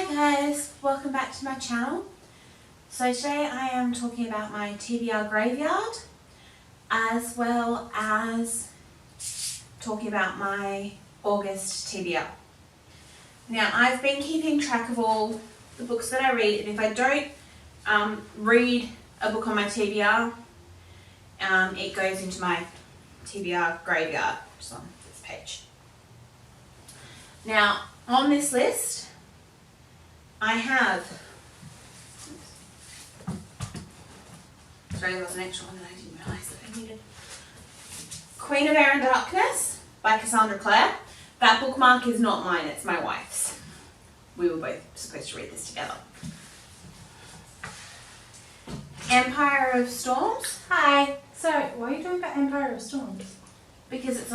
Hi guys, welcome back to my channel. So today I am talking about my TBR graveyard as well as talking about my August TBR. Now I've been keeping track of all the books that I read, and if I don't read a book on my TBR, it goes into my TBR graveyard, which is on this page. Now on this list I have, sorry, there was an extra one that I didn't realise that I needed. Queen of Air and Darkness by Cassandra Clare. That bookmark is not mine, it's my wife's. We were both supposed to read this together. Empire of Storms. Hi. Sorry, why are you talking about Empire of Storms? Because it's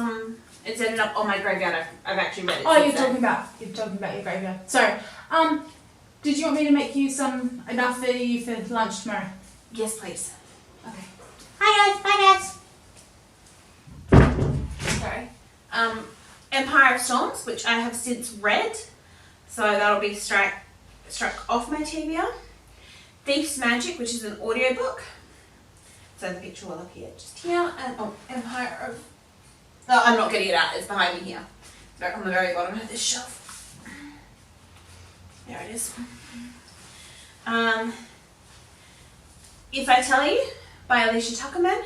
ended up on my graveyard. I've actually read it. Oh, you're talking about your graveyard. Sorry. Did you want me to make you enough for you for lunch tomorrow? Yes, please. Okay. Hi guys. Sorry. Empire of Storms, which I have since read, so that'll be struck off my TBR. Thief's Magic, which is an audiobook. So the picture will appear just here. And Empire of... Oh, I'm not getting it out. It's behind me here. It's back on the very bottom of this shelf. There it is. If I Tell You by Alicia Tuckerman,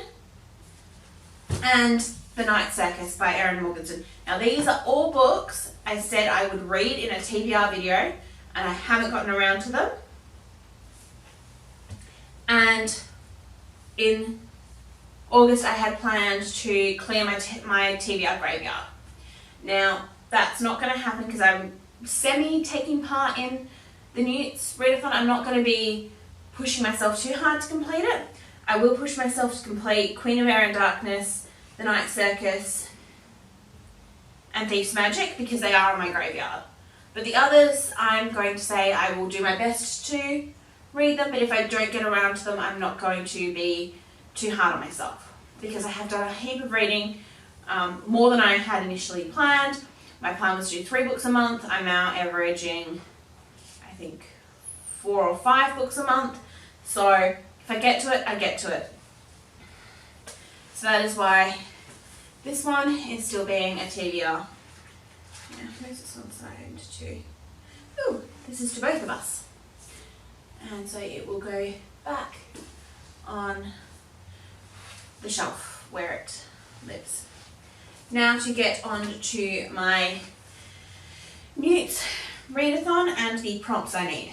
and The Night Circus by Erin Morgenstern. Now these are all books I said I would read in a TBR video, and I haven't gotten around to them. And in August I had planned to clear my TBR graveyard. Now that's not going to happen because I'm taking part in the Newts readathon. I'm not going to be pushing myself too hard to complete it. I will push myself to complete Queen of Air and Darkness, The Night Circus, and Thief's Magic because they are in my graveyard. But the others, I'm going to say I will do my best to read them, but if I don't get around to them, I'm not going to be too hard on myself because I have done a heap of reading, more than I had initially planned. My plan was to do 3 books a month. I'm now averaging, I think, 4 or 5 books a month. So if I get to it, I get to it. So that is why this one is still being a TBR. Yeah, where's this one signed to? Ooh, this is to both of us. And so it will go back on the shelf where it lives. Now to get on to my Newts readathon and the prompts I need.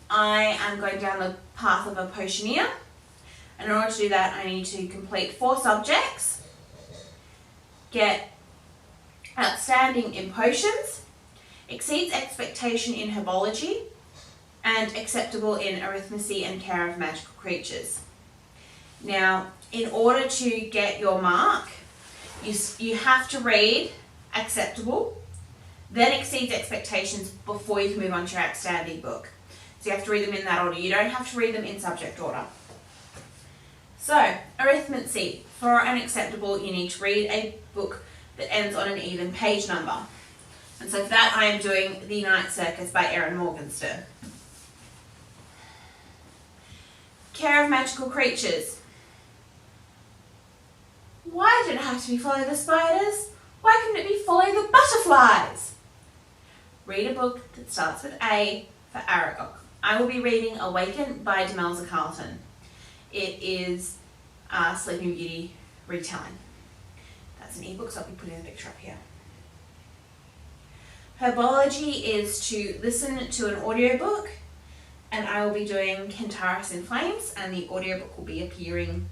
I am going down the path of a potioneer, and in order to do that I need to complete 4 subjects, get outstanding in potions, exceeds expectation in herbology, and acceptable in arithmancy and care of magical creatures. Now, in order to get your mark, you have to read acceptable, then exceeds expectations before you can move on to your outstanding book. So you have to read them in that order. You don't have to read them in subject order. So, arithmancy. For an acceptable, you need to read a book that ends on an even page number. And so for that I am doing The Night Circus by Erin Morgenstern. Care of magical creatures. Why did it have to be follow the spiders? Why couldn't it be follow the butterflies? Read a book that starts with A for Aragog. I will be reading Awaken by Demelza Carlton. It is a Sleeping Beauty retelling. That's an ebook, so I'll be putting the picture up here. Herbology is to listen to an audiobook, and I will be doing Quentaris in Flames, and the audiobook will be appearing,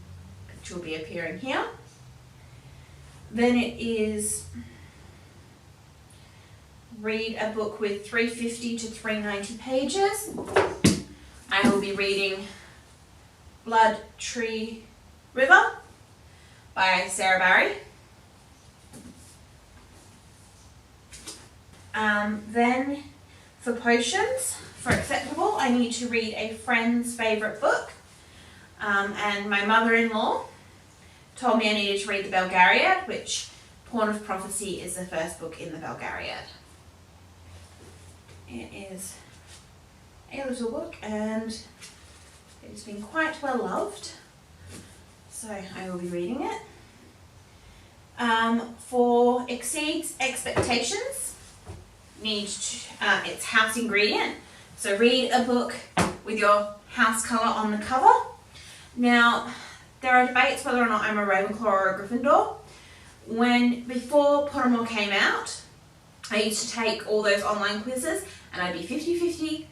picture will be appearing here. Then it is read a book with 350 to 390 pages. I will be reading Blood Tree River by Sarah Barrie. Then for potions, for acceptable, I need to read a friend's favourite book. And my mother-in-law told me I needed to read the Belgariad, which Pawn of Prophecy is the first book in the Belgariad. It is a little book, and it's been quite well loved, so I will be reading it. For Exceeds Expectations, it's house ingredient. So read a book with your house colour on the cover. Now, there are debates whether or not I'm a Ravenclaw or a Gryffindor. Before Pottermore came out, I used to take all those online quizzes and I'd be 50-50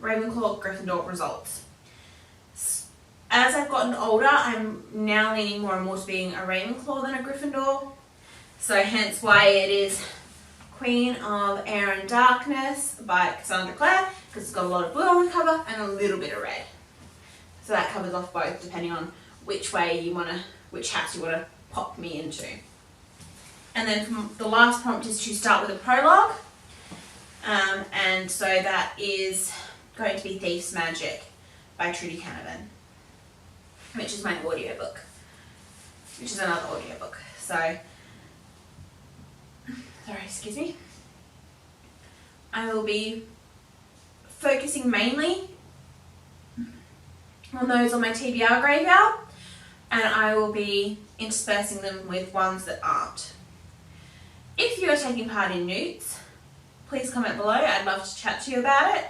Ravenclaw, Gryffindor results. As I've gotten older, I'm now leaning more and more to being a Ravenclaw than a Gryffindor. So hence why it is Queen of Air and Darkness by Cassandra Clare, because it's got a lot of blue on the cover and a little bit of red. So that covers off both, depending on which house you want to pop me into. And then the last prompt is to start with a prologue. And so that is going to be Thief's Magic by Trudy Canavan, which is my audiobook, which is another audiobook. So, sorry, excuse me. I will be focusing mainly on those on my TBR graveyard, and I will be interspersing them with ones that aren't. If you are taking part in Newts, please comment below. I'd love to chat to you about it.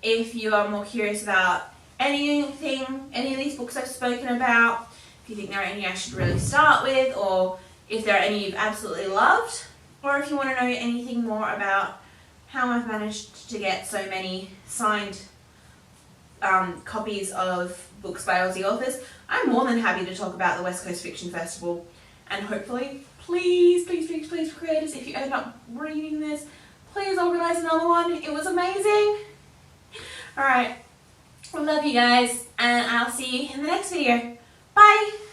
If you are more curious about any of these books I've spoken about, if you think there are any I should really start with, or if there are any you've absolutely loved, or if you want to know anything more about how I've managed to get so many signed copies of books by Aussie authors, I'm more than happy to talk about the West Coast Fiction Festival, and hopefully, please, creators, if you end up reading this, please organise another one. It was amazing. Alright, I love you guys, and I'll see you in the next video. Bye!